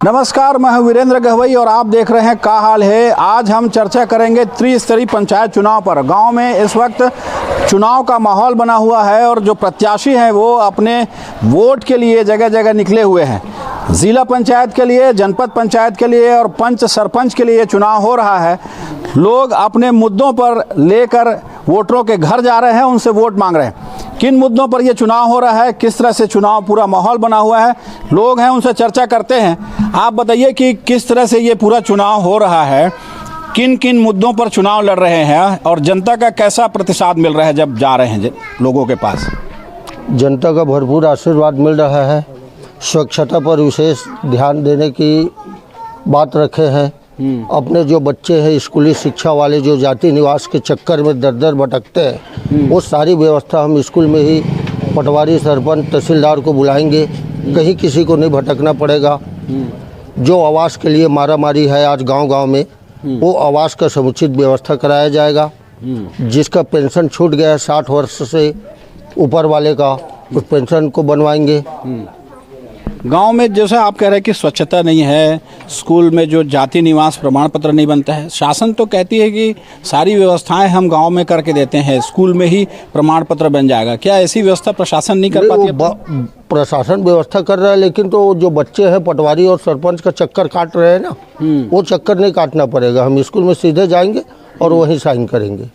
नमस्कार, मैं हूं वीरेंद्र गहवई और आप देख रहे हैं का हाल है। आज हम चर्चा करेंगे त्रिस्तरीय पंचायत चुनाव पर। गांव में इस वक्त चुनाव का माहौल बना हुआ है और जो प्रत्याशी हैं वो अपने वोट के लिए जगह जगह निकले हुए हैं। ज़िला पंचायत के लिए, जनपद पंचायत के लिए और पंच सरपंच के लिए चुनाव हो रहा है। लोग अपने मुद्दों पर लेकर वोटरों के घर जा रहे हैं, उनसे वोट मांग रहे हैं। किन मुद्दों पर ये चुनाव हो रहा है, किस तरह से चुनाव पूरा माहौल बना हुआ है, लोग हैं उनसे चर्चा करते हैं। आप बताइए कि किस तरह से ये पूरा चुनाव हो रहा है, किन किन मुद्दों पर चुनाव लड़ रहे हैं और जनता का कैसा प्रतिसाद मिल रहा है जब जा रहे हैं लोगों के पास। जनता का भरपूर आशीर्वाद मिल रहा है। स्वच्छता पर विशेष ध्यान देने की बात रखे हैं। अपने जो बच्चे हैं स्कूली शिक्षा वाले जो जाति निवास के चक्कर में दर दर भटकते हैं, वो सारी व्यवस्था हम स्कूल में ही पटवारी, सरपंच, तहसीलदार को बुलाएंगे। कहीं किसी को नहीं भटकना पड़ेगा। जो आवास के लिए मारामारी है आज गांव-गांव में, वो आवास का समुचित व्यवस्था कराया जाएगा। जिसका पेंशन छूट गया है 60 वर्ष से ऊपर वाले का, उस पेंशन को बनवाएंगे। गांव में जैसा आप कह रहे हैं कि स्वच्छता नहीं है, स्कूल में जो जाति निवास प्रमाण पत्र नहीं बनता है, शासन तो कहती है कि सारी व्यवस्थाएं हम गांव में करके देते हैं, स्कूल में ही प्रमाण पत्र बन जाएगा। क्या ऐसी व्यवस्था प्रशासन नहीं कर पाती है? प्रशासन व्यवस्था कर रहा है, लेकिन तो जो बच्चे हैं पटवारी और सरपंच का चक्कर काट रहे हैं ना, वो चक्कर नहीं काटना पड़ेगा। हम स्कूल में सीधे जाएंगे और वहीं साइन करेंगे।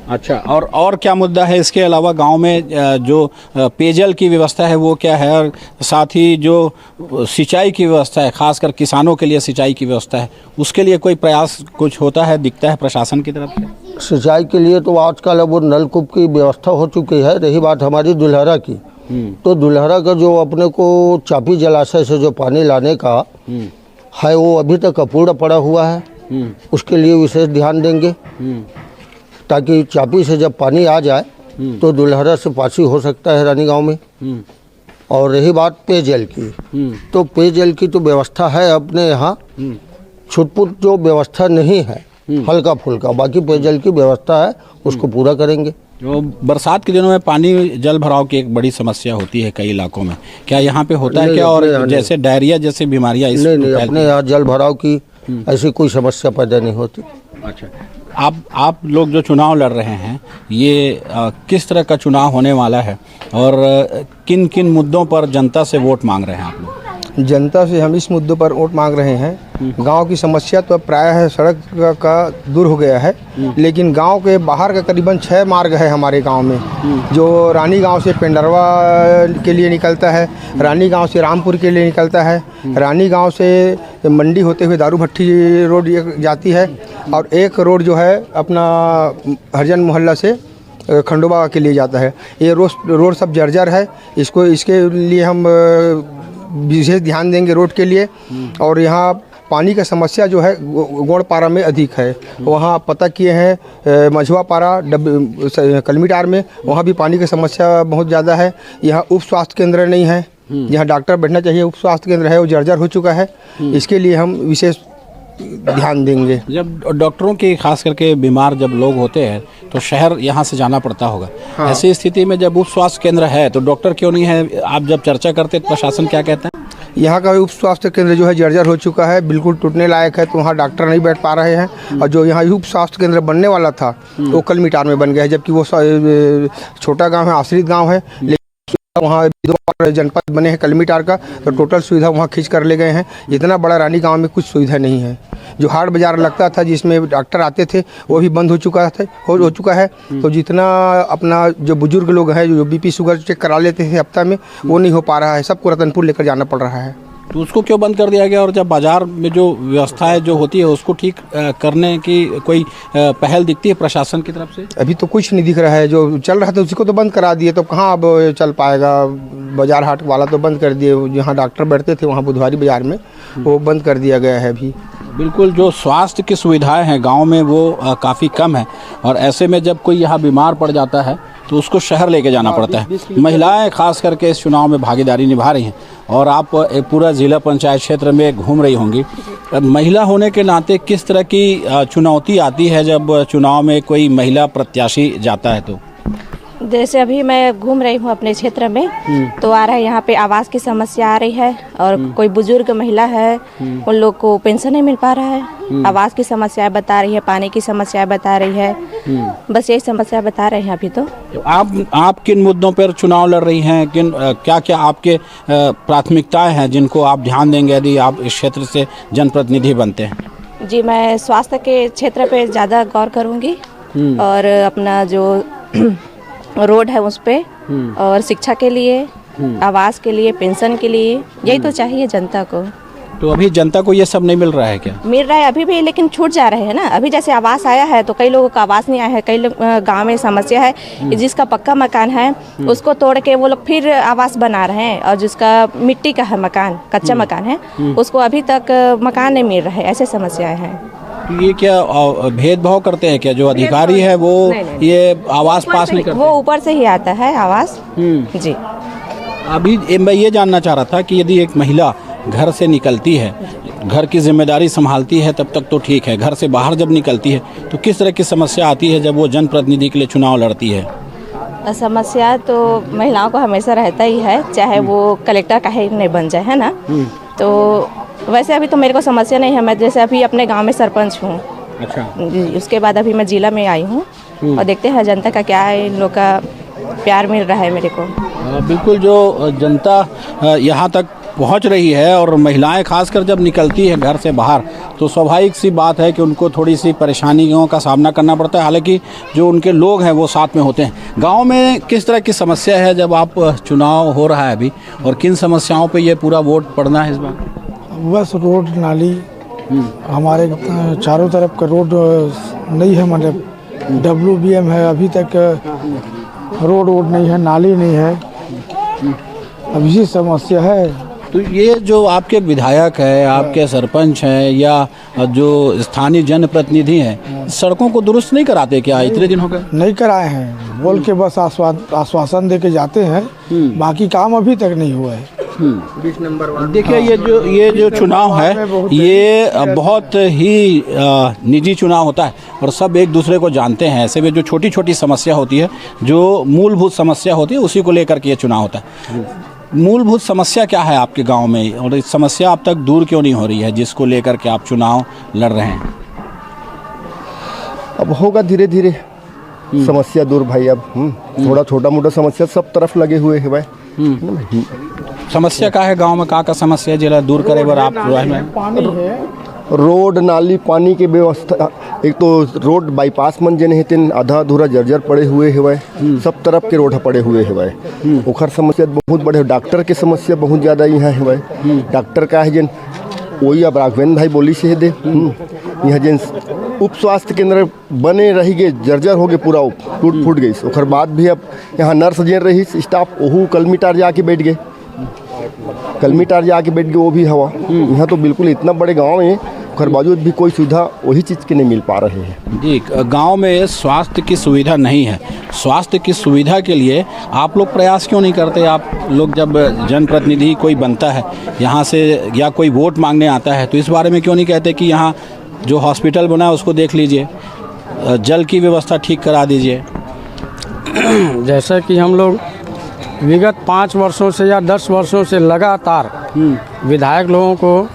अच्छा, और क्या मुद्दा है इसके अलावा गांव में? जो पेयजल की व्यवस्था है वो क्या है, और साथ ही जो सिंचाई की व्यवस्था है, खासकर किसानों के लिए सिंचाई की व्यवस्था है, उसके लिए कोई प्रयास कुछ होता है, दिखता है प्रशासन की तरफ से? सिंचाई के लिए तो आजकल अब वो नलकूप की व्यवस्था हो चुकी है। रही बात हमारी दुल्हरा की, तो दुल्हरा का जो अपने को चापी जलाशय से जो पानी लाने का है वो अभी तक अपूर्ण पड़ा हुआ है। उसके लिए विशेष ध्यान देंगे ताकि चापी से जब पानी आ जाए तो दुल्हरा से पासी हो सकता है रानी गांव में। और रही बात पेयजल की, तो पेयजल की तो व्यवस्था है अपने यहाँ। छुटपुट जो व्यवस्था नहीं है, हल्का फुल्का, बाकी पेयजल की व्यवस्था है, उसको पूरा करेंगे। जो बरसात के दिनों में पानी जल भराव की एक बड़ी समस्या होती है कई इलाकों में, क्या यहाँ पे होता है क्या? और जैसे डायरिया जैसी बीमारियाँ? नहीं, अपने यहाँ जल भराव की ऐसी कोई समस्या पैदा नहीं होती। अच्छा, आप लोग जो चुनाव लड़ रहे हैं, ये किस तरह का चुनाव होने वाला है और किन किन मुद्दों पर जनता से वोट मांग रहे हैं आप लोग? जनता से हम इस मुद्दों पर वोट मांग रहे हैं। गांव की समस्या तो प्रायः है, सड़क का दूर हो गया है, लेकिन गांव के बाहर का करीबन 6 मार्ग है हमारे गांव में। जो रानी गांव से पेंडरवा के लिए निकलता है, रानी गांव से रामपुर के लिए निकलता है, रानी गांव से मंडी होते हुए दारू भट्टी रोड जाती है, और एक रोड जो है अपना हरिजन मोहल्ला से खंडोबा के लिए जाता है। ये रोड सब जर्जर है। इसके लिए हम विशेष ध्यान देंगे रोड के लिए। और यहाँ पानी का समस्या जो है गोड़पारा में अधिक है। वहाँ पता किए हैं मझुआपारा कलमीटार में, वहाँ भी पानी की समस्या बहुत ज़्यादा है। यहाँ उप स्वास्थ्य केंद्र नहीं है, जहाँ डॉक्टर बैठना चाहिए, उप स्वास्थ्य केंद्र है वो जर्जर हो चुका है। इसके लिए हम विशेष ध्यान देंगे। जब डॉक्टरों की खास करके बीमार जब लोग होते हैं तो शहर यहाँ से जाना पड़ता होगा। हाँ। ऐसी स्थिति में जब उप स्वास्थ्य केंद्र है तो डॉक्टर क्यों नहीं है? आप जब चर्चा करते तो प्रशासन क्या कहता है? यहाँ का उप स्वास्थ्य केंद्र जो है जर्जर हो चुका है, बिल्कुल टूटने लायक है, तो वहाँ डॉक्टर नहीं बैठ पा रहे हैं। और जो यहाँ उप स्वास्थ्य केंद्र बनने वाला था वो कलमीटार में बन गया है, जबकि वो छोटा गाँव है, आश्रित गाँव है। वहाँ जनपद बने हैं कलमीटार का, तो टोटल सुविधा वहाँ खींच कर ले गए हैं। इतना बड़ा रानी गांव में कुछ सुविधा नहीं है। जो हाट बाजार लगता था जिसमें डॉक्टर आते थे वो भी बंद हो चुका है। तो जितना अपना जो बुजुर्ग लोग हैं जो बीपी शुगर चेक करा लेते थे हफ्ता में, वो नहीं हो पा रहा है। सबको रतनपुर लेकर जाना पड़ रहा है। तो उसको क्यों बंद कर दिया गया? और जब बाजार में जो व्यवस्थाएं जो होती है उसको ठीक करने की कोई पहल दिखती है प्रशासन की तरफ से? अभी तो कुछ नहीं दिख रहा है। जो चल रहा था उसी को तो बंद करा दिए, तो कहाँ अब चल पाएगा? बाजार हाट वाला तो बंद कर दिए। जहाँ डॉक्टर बैठते थे वहाँ बुधवारी बाजार में, वो बंद कर दिया गया है अभी। बिल्कुल, जो स्वास्थ्य की सुविधाएं हैं गांव में वो काफ़ी कम है, और ऐसे में जब कोई यहाँ बीमार पड़ जाता है तो उसको शहर लेके जाना पड़ता है। महिलाएं खास करके इस चुनाव में भागीदारी निभा रही हैं, और आप एक पूरा ज़िला पंचायत क्षेत्र में घूम रही होंगी। महिला होने के नाते किस तरह की चुनौती आती है जब चुनाव में कोई महिला प्रत्याशी जाता है? तो जैसे अभी मैं घूम रही हूँ अपने क्षेत्र में, तो आ रहा है यहाँ पे आवास की समस्या आ रही है, और कोई बुजुर्ग महिला है उन लोग को पेंशन नहीं मिल पा रहा है। आवास की समस्या बता रही है, पानी की समस्या बता रही है, बस यही समस्या बता रहे हैं अभी तो। आप किन मुद्दों पर चुनाव लड़ रही हैं, किन क्या क्या आपके प्राथमिकताएं हैं जिनको आप ध्यान देंगे यदि आप इस क्षेत्र से जनप्रतिनिधि बनते हैं? जी, मैं स्वास्थ्य के क्षेत्र पे ज़्यादा गौर करूँगी, और अपना जो रोड है उस पे, और शिक्षा के लिए, आवास के लिए, पेंशन के लिए, यही तो चाहिए जनता को। तो अभी जनता को ये सब नहीं मिल रहा है क्या? मिल रहा है अभी भी, लेकिन छूट जा रहे हैं ना। अभी जैसे आवास आया है तो कई लोगों का आवास नहीं आया है। कई लोग गांव में समस्या है कि जिसका पक्का मकान है उसको तोड़ के वो लोग फिर आवास बना रहे हैं, और जिसका मिट्टी का है मकान, कच्चा मकान है, उसको अभी तक मकान नहीं मिल रहा है। ऐसे समस्याएं हैं। तो ये क्या भेदभाव करते हैं क्या? जो अधिकारी है वो नहीं। ये आवास पास नहीं करते? वो ऊपर से ही आता है आवास। जी, अभी मैं ये जानना चाह रहा था कि यदि एक महिला घर से निकलती है, घर की जिम्मेदारी संभालती है, तब तक तो ठीक है। घर से बाहर जब निकलती है तो किस तरह की समस्या आती है जब वो जनप्रतिनिधि के लिए चुनाव लड़ती है? समस्या तो महिलाओं को हमेशा रहता ही है, चाहे वो कलेक्टर का ही नहीं बन जाए, है ना। तो वैसे अभी तो मेरे को समस्या नहीं है। मैं जैसे अभी अपने गांव में सरपंच हूँ। अच्छा। उसके बाद अभी मैं जिला में आई हूँ, और देखते हैं जनता का क्या है, इन लोग का प्यार मिल रहा है मेरे को। बिल्कुल, जो जनता यहाँ तक पहुँच रही है, और महिलाएं खासकर जब निकलती है घर से बाहर, तो स्वाभाविक सी बात है कि उनको थोड़ी सी परेशानियों का सामना करना पड़ता है। हालांकि जो उनके लोग हैं वो साथ में होते हैं। गांव में किस तरह की समस्या है जब आप चुनाव हो रहा है अभी, और किन समस्याओं पे ये पूरा वोट पड़ना है इस बार? बस रोड नाली, हमारे चारों तरफ का रोड नहीं है, मतलब WBM है, अभी तक रोड नहीं है, नाली नहीं है, अब ये समस्या है। तो ये जो आपके विधायक है, आपके सरपंच हैं, या जो स्थानीय जनप्रतिनिधि हैं, सड़कों को दुरुस्त नहीं कराते क्या? इतने दिन हो गए नहीं कराए हैं, बोल के बस आश्वासन दे के जाते हैं, बाकी काम अभी तक नहीं हुआ है। 20 नंबर वार्ड। देखिए, ये जो चुनाव है ये बहुत ही निजी चुनाव होता है, और सब एक दूसरे को जानते हैं। ऐसे में जो छोटी छोटी समस्या होती है, जो मूलभूत समस्या होती है, उसी को लेकर के ये चुनाव होता है। मूलभूत समस्या क्या है आपके गांव में, और इस समस्या अब तक दूर क्यों नहीं हो रही है जिसको लेकर के आप चुनाव लड़ रहे हैं? अब होगा धीरे धीरे समस्या दूर भाई। अब थोड़ा छोटा मोटा समस्या सब तरफ लगे हुए है भाई। समस्या का है गांव में, का समस्या जिला दूर करे बर आप पानी है, रोड नाली पानी के व्यवस्था। एक तो रोड बाईपास मन जने है, तीन आधा अधूरा जर्जर पड़े हुए है भाई। सब तरफ के रोड पड़े हुए है भाई। ओखर समस्या बहुत बड़े। डॉक्टर के समस्या बहुत ज़्यादा यहाँ है भाई। डॉक्टर का है जन वही अब राघवेंद्र भाई बोली से दे यहाँ जन उप स्वास्थ्य केंद्र बने रही गए, जर्जर हो गए, पूरा टूट फूट गई। ओखर बाद भी अब यहाँ नर्स जन रही स्टाफ ओहू कलमीटार जाके बैठ गए, वो भी हवा। यहाँ तो बिल्कुल इतना बड़े गांव में ओकर बावजूद भी कोई सुविधा वही चीज़ के नहीं मिल पा रहे हैं। जी, गांव में स्वास्थ्य की सुविधा नहीं है। स्वास्थ्य की सुविधा के लिए आप लोग प्रयास क्यों नहीं करते? आप लोग जब जनप्रतिनिधि कोई बनता है यहाँ से, या कोई वोट मांगने आता है, तो इस बारे में क्यों नहीं कहते कि यहाँ जो हॉस्पिटल बना है उसको देख लीजिए, जल की व्यवस्था ठीक करा दीजिए? जैसा कि हम लोग विगत 5 वर्षों से या 10 वर्षों से लगातार विधायक लोगों को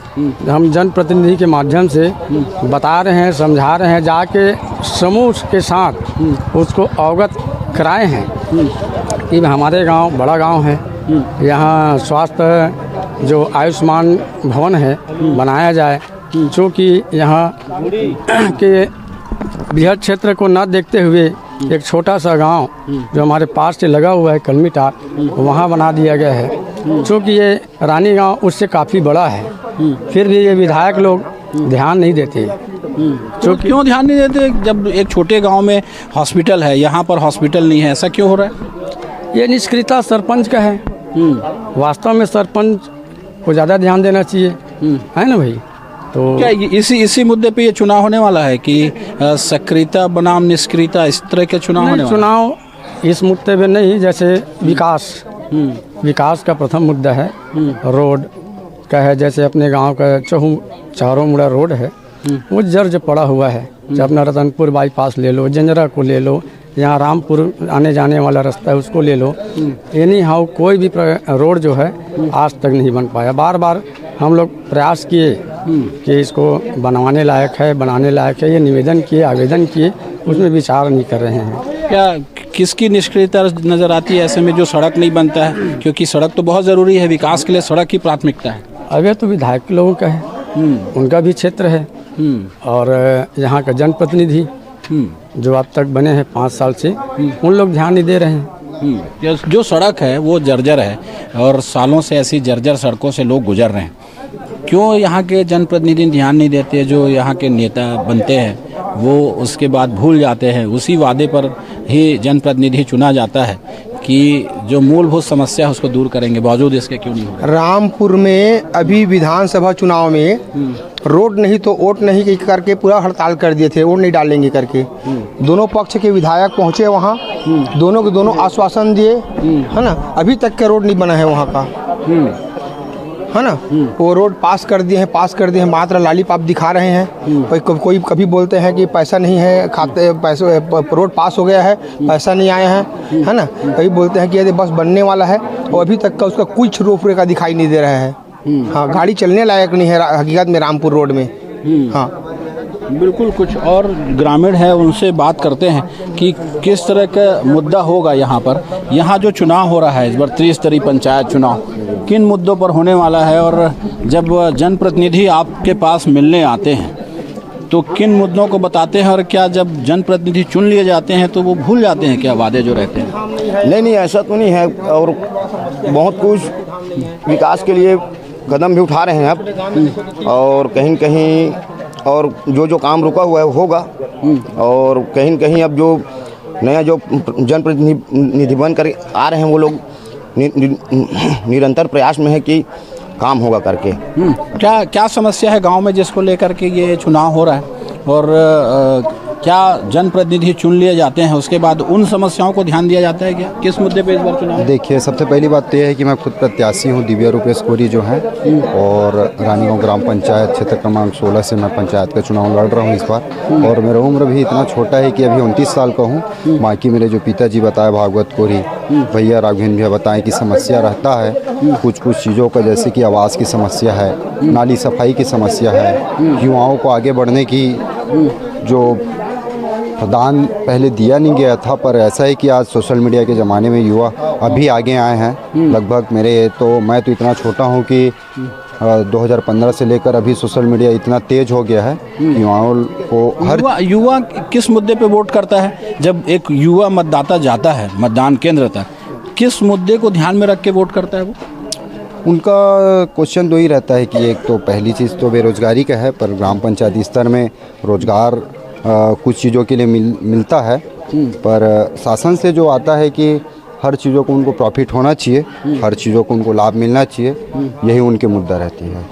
हम जनप्रतिनिधि के माध्यम से बता रहे हैं, समझा रहे हैं, जाके समूह के साथ उसको अवगत कराए हैं कि हमारे गांव बड़ा गांव है, यहाँ स्वास्थ्य जो आयुष्मान भवन है बनाया जाए, चूँकि यहाँ के बृहद क्षेत्र को न देखते हुए एक छोटा सा गांव जो हमारे पास से लगा हुआ है कलमीटार, वहाँ बना दिया गया है। चूँकि ये रानी गांव उससे काफ़ी बड़ा है, फिर भी ये विधायक लोग ध्यान नहीं देते। तो क्यों ध्यान नहीं देते जब एक छोटे गांव में हॉस्पिटल है, यहाँ पर हॉस्पिटल नहीं है? ऐसा क्यों हो रहा है? ये निष्क्रियता सरपंच का है। वास्तव में सरपंच को ज़्यादा ध्यान देना चाहिए, है ना भाई। तो क्या इसी मुद्दे पे ये चुनाव होने वाला है कि सक्रियता बनाम निष्क्रियता, इस तरह के चुनाव होने वाला? चुनाव इस मुद्दे पे नहीं, जैसे विकास का प्रथम मुद्दा है, रोड का है। जैसे अपने गांव का चारों मुड़ा रोड है, वो जर्ज पड़ा हुआ है। जब अपना रतनपुर बाईपास ले लो, जंजरा को ले लो, यहाँ रामपुर आने जाने वाला रास्ता है उसको ले लो। एनी हाउ कोई भी रोड जो है आज तक नहीं बन पाया। बार बार हम लोग प्रयास किए कि इसको बनाने लायक है, ये निवेदन किए, आवेदन किए, उसमें विचार नहीं कर रहे हैं। क्या किसकी निष्क्रियता नज़र आती है ऐसे में जो सड़क नहीं बनता है? क्योंकि सड़क तो बहुत ज़रूरी है, विकास के लिए सड़क की प्राथमिकता है। अभी तो विधायक लोगों का है, उनका भी क्षेत्र है और यहाँ का जनप्रतिनिधि जो अब तक बने हैं 5 साल से, उन लोग ध्यान नहीं दे रहे हैं। जो सड़क है वो जर्जर है और सालों से ऐसी जर्जर सड़कों से लोग गुजर रहे हैं। क्यों यहाँ के जनप्रतिनिधि ध्यान नहीं देते? जो यहाँ के नेता बनते हैं वो उसके बाद भूल जाते हैं। उसी वादे पर ही जनप्रतिनिधि चुना जाता है कि जो मूलभूत समस्या है उसको दूर करेंगे, बावजूद इसके क्यों नहीं हो रहा? रामपुर में अभी विधानसभा चुनाव में रोड नहीं तो वोट नहीं करके पूरा हड़ताल कर दिए थे, वोट नहीं डालेंगे करके। दोनों पक्ष के विधायक पहुंचे वहाँ, दोनों के दोनों आश्वासन दिए, है ना। अभी तक का रोड नहीं बना है वहाँ का, है ना। वो रोड पास कर दिए हैं, मात्र लॉलीपॉप दिखा रहे हैं। कोई कभी बोलते हैं कि पैसा नहीं है, खाते पैसे रोड पास हो गया है, पैसा नहीं आए हैं, है ना। कभी बोलते हैं कि यदि बस बनने वाला है और अभी तक का उसका कुछ रुपये का दिखाई नहीं दे रहा है। हाँ, गाड़ी चलने लायक नहीं है हकीकत में रामपुर रोड में। हाँ बिल्कुल। कुछ और ग्रामीण है, उनसे बात करते हैं कि किस तरह का मुद्दा होगा यहाँ पर। यहाँ जो चुनाव हो रहा है इस बार त्रिस्तरीय पंचायत चुनाव, किन मुद्दों पर होने वाला है? और जब जनप्रतिनिधि आपके पास मिलने आते हैं तो किन मुद्दों को बताते हैं? और क्या जब जनप्रतिनिधि चुन लिए जाते हैं तो वो भूल जाते हैं क्या वादे जो रहते हैं? नहीं, ऐसा तो नहीं है। और बहुत कुछ विकास के लिए कदम भी उठा रहे हैं अब, और कहीं कहीं और जो काम रुका हुआ है वो होगा। और कहीं कहीं अब जो नया जो जनप्रतिनिधि बन कर आ रहे हैं वो लोग निरंतर प्रयास में है कि काम होगा करके। क्या समस्या है गांव में जिसको लेकर के ये चुनाव हो रहा है? और क्या जनप्रतिनिधि चुन लिए जाते हैं उसके बाद उन समस्याओं को ध्यान दिया जाता है क्या? किस मुद्दे पे इस बार चुनाव? देखिए, सबसे पहली बात तो यह है कि मैं खुद प्रत्याशी हूं, दिव्या रूपेश कोरी जो हैं, और रानीगांव ग्राम पंचायत क्षेत्र क्रमांक 16 से मैं पंचायत का चुनाव लड़ रहा हूं इस बार। और मेरा उम्र भी इतना छोटा है कि अभी 29 साल का हूँ। बाकी मेरे जो पिताजी बताए भागवत कोरी, भैया राघवेंद्र भैया बताएं कि समस्या रहता है कुछ चीज़ों का, जैसे कि आवास की समस्या है, नाली सफाई की समस्या है, युवाओं को आगे बढ़ने की जो प्रदान पहले दिया नहीं गया था। पर ऐसा है कि आज सोशल मीडिया के ज़माने में युवा अभी आगे आए हैं। लगभग मैं तो इतना छोटा हूँ कि 2015 से लेकर अभी सोशल मीडिया इतना तेज हो गया है कि युवाओं को युवा किस मुद्दे पे वोट करता है? जब एक युवा मतदाता जाता है मतदान केंद्र तक, किस मुद्दे को ध्यान में रख के वोट करता है वो? उनका क्वेश्चन 2 ही रहता है कि एक तो पहली चीज़ तो बेरोज़गारी का है, पर ग्राम पंचायत स्तर में रोज़गार कुछ चीज़ों के लिए मिलता है, पर शासन से जो आता है कि हर चीज़ों को उनको प्रॉफिट होना चाहिए, हर चीज़ों को उनको लाभ मिलना चाहिए, यही उनके मुद्दा रहती है।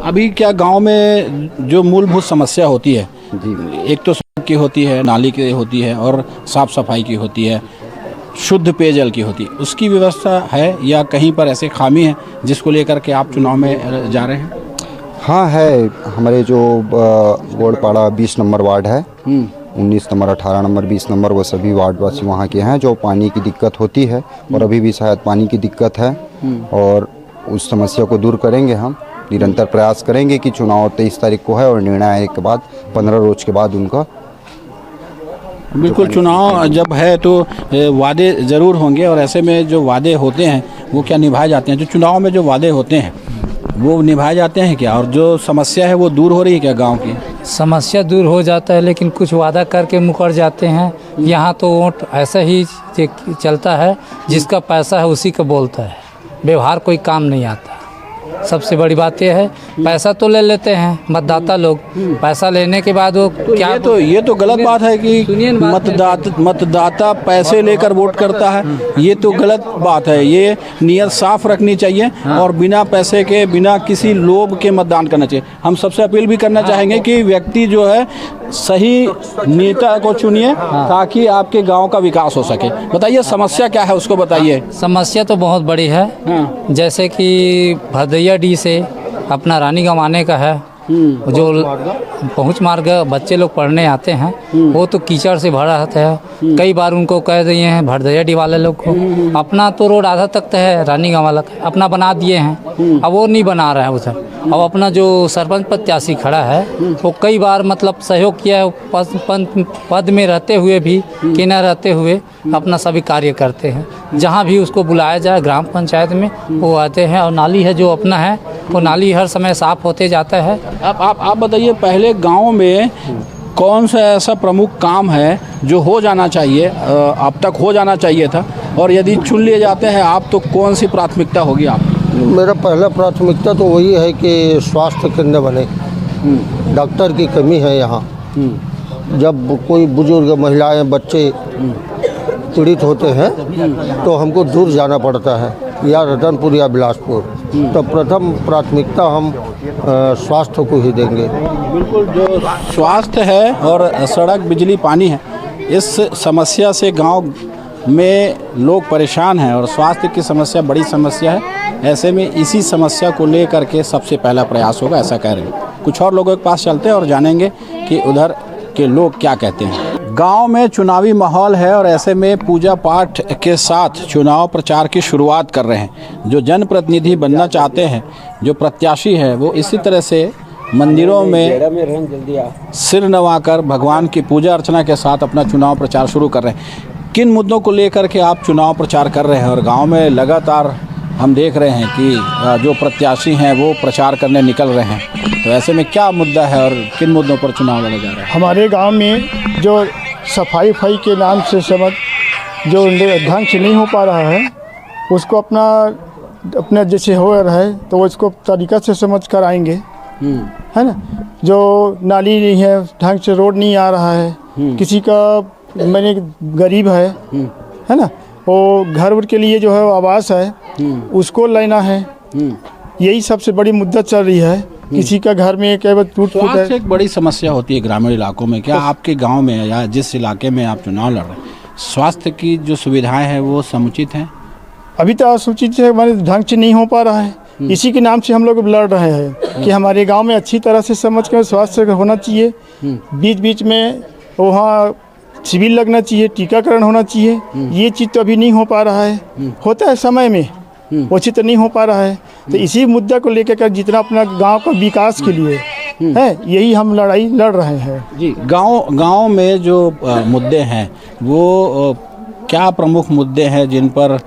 अभी क्या गांव में जो मूलभूत समस्या होती है जी, एक तो सड़क की होती है, नाली की होती है और साफ़ सफाई की होती है, शुद्ध पेयजल की होती है, उसकी व्यवस्था है या कहीं पर ऐसे खामी है जिसको लेकर के आप चुनाव में जा रहे हैं? हाँ है, हमारे जो गोड़पाड़ा 20 नंबर वार्ड है, 19 नंबर 18 नंबर 20 नंबर, वो सभी वार्डवासी वहाँ के हैं जो पानी की दिक्कत होती है और अभी भी शायद पानी की दिक्कत है, और उस समस्या को दूर करेंगे। हम निरंतर प्रयास करेंगे कि चुनाव 23 तारीख को है और निर्णय आने के बाद 15 रोज के बाद उनका। बिल्कुल, चुनाव जब है तो वादे ज़रूर होंगे, और ऐसे में जो वादे होते हैं वो क्या निभाए जाते हैं? जो चुनाव में जो वादे होते हैं वो निभाए जाते हैं क्या? और जो समस्या है वो दूर हो रही है क्या गांव की? समस्या दूर हो जाता है, लेकिन कुछ वादा करके मुकर जाते हैं। यहाँ तो वोट ऐसा ही चलता है, जिसका पैसा है उसी का बोलता है, व्यवहार कोई काम नहीं आता। सबसे बड़ी बात यह है, पैसा तो ले लेते हैं मतदाता लोग, पैसा लेने के बाद वो तो क्या ये तो गलत बात है कि मतदाता पैसे लेकर वोट करता है, ये तो गलत बात है। ये नियत साफ रखनी चाहिए और बिना पैसे के, बिना किसी लोभ के मतदान करना चाहिए। हम सबसे अपील भी करना चाहेंगे कि व्यक्ति जो है सही नेता को चुनिए ताकि आपके गांव का विकास हो सके। बताइए समस्या क्या है, उसको बताइए। समस्या तो बहुत बड़ी है, जैसे कि भदैया डी से अपना रानीगांव आने का है, जो पहुँच मार्ग बच्चे लोग पढ़ने आते हैं वो तो कीचड़ से भरा रहता है। कई बार उनको कह दिए हैं भरदयाडी वाले लोग को, अपना तो रोड आधा तक है रानी गाँव वाला अपना बना दिए हैं, अब वो नहीं बना रहा है उधर। अब अपना जो सरपंच प्रत्याशी खड़ा है वो कई बार मतलब सहयोग किया है, पद में रहते हुए भी कि न रहते हुए अपना सभी कार्य करते हैं। जहाँ भी उसको बुलाया जाए ग्राम पंचायत में वो आते हैं, और नाली है जो अपना है वो नाली हर समय साफ होते जाता है। आप बताइए, पहले गांव में कौन सा ऐसा प्रमुख काम है जो हो जाना चाहिए, अब तक हो जाना चाहिए था, और यदि चुन लिए जाते हैं आप तो कौन सी प्राथमिकता होगी आप? मेरा पहला प्राथमिकता तो वही है कि स्वास्थ्य केंद्र बने। डॉक्टर की कमी है यहाँ। जब कोई बुजुर्ग महिलाएं बच्चे पीड़ित होते हैं तो हमको दूर जाना पड़ता है, या रतनपुर या बिलासपुर। तो प्रथम प्राथमिकता हम स्वास्थ्य को ही देंगे। बिल्कुल, जो स्वास्थ्य है और सड़क बिजली पानी है, इस समस्या से गांव में लोग परेशान हैं और स्वास्थ्य की समस्या बड़ी समस्या है। ऐसे में इसी समस्या को लेकर के सबसे पहला प्रयास होगा, ऐसा कह रहे हैं। कुछ और लोगों के पास चलते हैं और जानेंगे कि उधर के लोग क्या कहते हैं। गांव में चुनावी माहौल है और ऐसे में पूजा पाठ के साथ चुनाव प्रचार की शुरुआत कर रहे हैं। जो जनप्रतिनिधि बनना चाहते हैं, जो प्रत्याशी है, वो इसी तरह से मंदिरों में सिर नवाकर भगवान की पूजा अर्चना के साथ अपना चुनाव प्रचार शुरू कर रहे हैं। किन मुद्दों को लेकर के आप चुनाव प्रचार कर रहे हैं? और गांव में लगातार हम देख रहे हैं कि जो प्रत्याशी हैं वो प्रचार करने निकल रहे हैं, तो ऐसे में क्या मुद्दा है और किन मुद्दों पर चुनाव लड़ा जा रहा है? हमारे गांव में जो सफाई के नाम से समझ जो ढंग से नहीं हो पा रहा है, उसको अपना जैसे हो रहा है तो उसको तरीक़ा से समझ कर आएंगे, है ना। जो नाली नहीं है, ढंग से रोड नहीं आ रहा है, किसी का मैंने गरीब है ना, वो घर के लिए जो है आवास है उसको लेना है। यही सबसे बड़ी मुद्दा चल रही है। किसी का घर में केवल टूट फूट है। एक बड़ी समस्या होती है ग्रामीण इलाकों में। क्या आपके गांव में या जिस इलाके में आप चुनाव लड़ रहे हैं, स्वास्थ्य की जो सुविधाएं हैं वो समुचित हैं? अभी तो असुचित है, हमारे ढंग से नहीं हो पा रहा है। इसी के नाम से हम लोग लड़ रहे हैं कि हमारे गांव में अच्छी तरह से समझ कर स्वास्थ्य होना चाहिए। बीच बीच में वहाँ शिविर लगना चाहिए, टीकाकरण होना चाहिए। ये चीज़ तो अभी नहीं हो पा रहा है। होता है समय में, वो चीज़ तो नहीं हो पा रहा है। तो इसी मुद्दा को लेकर कर जितना अपना गांव का विकास के लिए है, यही हम लड़ाई लड़ रहे हैं। जी, गांव में जो मुद्दे हैं वो क्या प्रमुख मुद्दे हैं जिन पर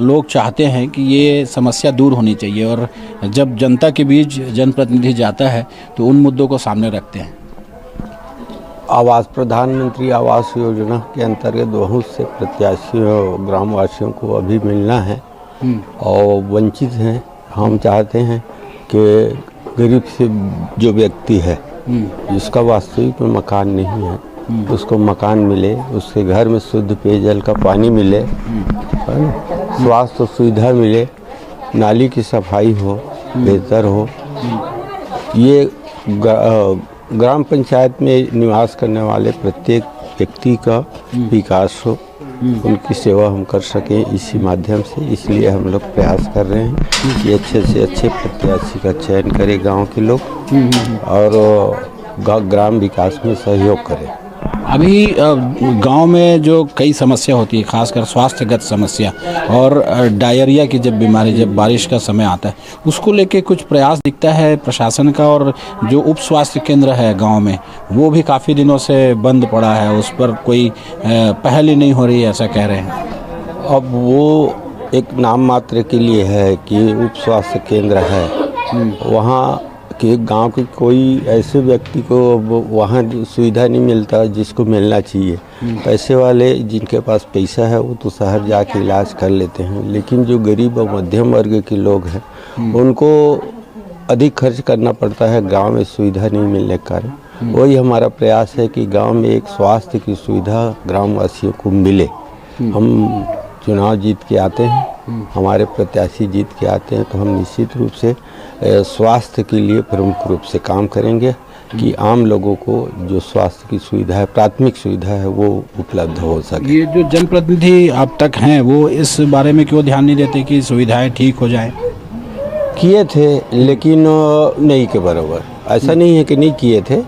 लोग चाहते हैं कि ये समस्या दूर होनी चाहिए, और जब जनता के बीच जनप्रतिनिधि जाता है तो उन मुद्दों को सामने रखते हैं? प्रधानमंत्री आवास योजना के अंतर्गत बहुत से प्रत्याशियों ग्रामवासियों को अभी मिलना है और वंचित हैं। हम चाहते हैं कि गरीब से जो व्यक्ति है जिसका वास्तविक में मकान नहीं है, उसको मकान मिले, उसके घर में शुद्ध पेयजल का पानी मिले, स्वास्थ्य सुविधा मिले, नाली की सफाई हो बेहतर हो। ये ग्राम पंचायत में निवास करने वाले प्रत्येक व्यक्ति का विकास हो, उनकी सेवा हम कर सकें इसी माध्यम से। इसलिए हम लोग प्रयास कर रहे हैं कि अच्छे से अच्छे प्रत्याशी का चयन करें गांव के लोग और ग्राम विकास में सहयोग करें। अभी गांव में जो कई समस्या होती है, खासकर स्वास्थ्यगत समस्या और डायरिया की जब बीमारी, जब बारिश का समय आता है, उसको लेके कुछ प्रयास दिखता है प्रशासन का। और जो उप स्वास्थ्य केंद्र है गांव में, वो भी काफ़ी दिनों से बंद पड़ा है, उस पर कोई पहल ही नहीं हो रही है, ऐसा कह रहे हैं। अब वो एक नाम मात्र के लिए है कि उप स्वास्थ्य केंद्र है, वहाँ कि गांव के कोई ऐसे व्यक्ति को वहाँ सुविधा नहीं मिलता जिसको मिलना चाहिए। पैसे वाले जिनके पास पैसा है वो तो शहर जाके इलाज कर लेते हैं, लेकिन जो गरीब और मध्यम वर्ग के लोग हैं उनको अधिक खर्च करना पड़ता है गांव में सुविधा नहीं मिलने के कारण। वही हमारा प्रयास है कि गांव में एक स्वास्थ्य की सुविधा ग्रामवासियों को मिले। हम चुनाव जीत के आते हैं, हमारे प्रत्याशी जीत के आते हैं, तो हम निश्चित रूप से स्वास्थ्य के लिए प्रमुख रूप से काम करेंगे कि आम लोगों को जो स्वास्थ्य की सुविधा है, प्राथमिक सुविधा है, वो उपलब्ध हो सके। ये जो जनप्रतिनिधि अब तक हैं वो इस बारे में क्यों ध्यान नहीं देते कि सुविधाएं ठीक हो जाए? किए थे लेकिन नहीं के बराबर। ऐसा नहीं है कि नहीं किए थे,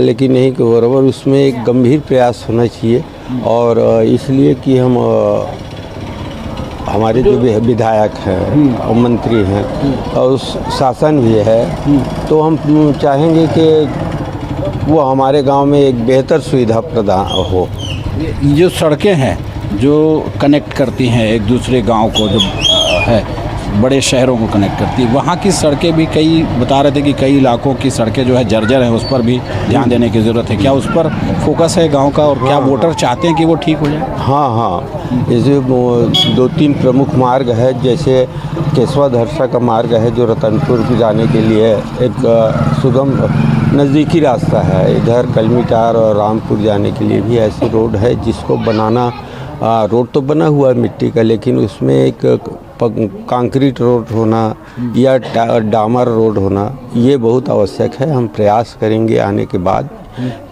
लेकिन नहीं कि बराबर उसमें एक गंभीर प्रयास होना चाहिए। और इसलिए कि हम हमारे जो भी विधायक हैं और मंत्री हैं और शासन भी है, तो हम चाहेंगे कि वो हमारे गांव में एक बेहतर सुविधा प्रदान हो। जो सड़कें हैं जो कनेक्ट करती हैं एक दूसरे गांव को, जो है बड़े शहरों को कनेक्ट करती है, वहाँ की सड़कें भी कई बता रहे थे कि कई इलाकों की सड़कें जो है जर्जर हैं, उस पर भी ध्यान देने की ज़रूरत है। क्या उस पर फोकस है गांव का, और क्या वोटर चाहते हैं कि वो ठीक हो जाए? हाँ, जैसे 2-3 प्रमुख मार्ग है, जैसे केसवा धरसा का मार्ग है जो रतनपुर जाने के लिए एक सुगम नज़दीकी रास्ता है। इधर कलमीटार और रामपुर जाने के लिए भी ऐसे रोड है जिसको बनाना, रोड तो बना हुआ है मिट्टी का, लेकिन उसमें एक कंक्रीट रोड होना या डामर रोड होना ये बहुत आवश्यक है। हम प्रयास करेंगे आने के बाद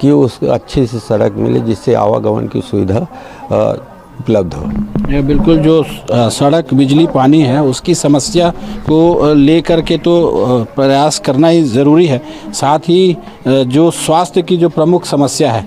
कि उस अच्छे से सड़क मिले जिससे आवागमन की सुविधा उपलब्ध हो। ये बिल्कुल जो सड़क, बिजली, पानी है उसकी समस्या को लेकर के तो प्रयास करना ही ज़रूरी है। साथ ही जो स्वास्थ्य की जो प्रमुख समस्या है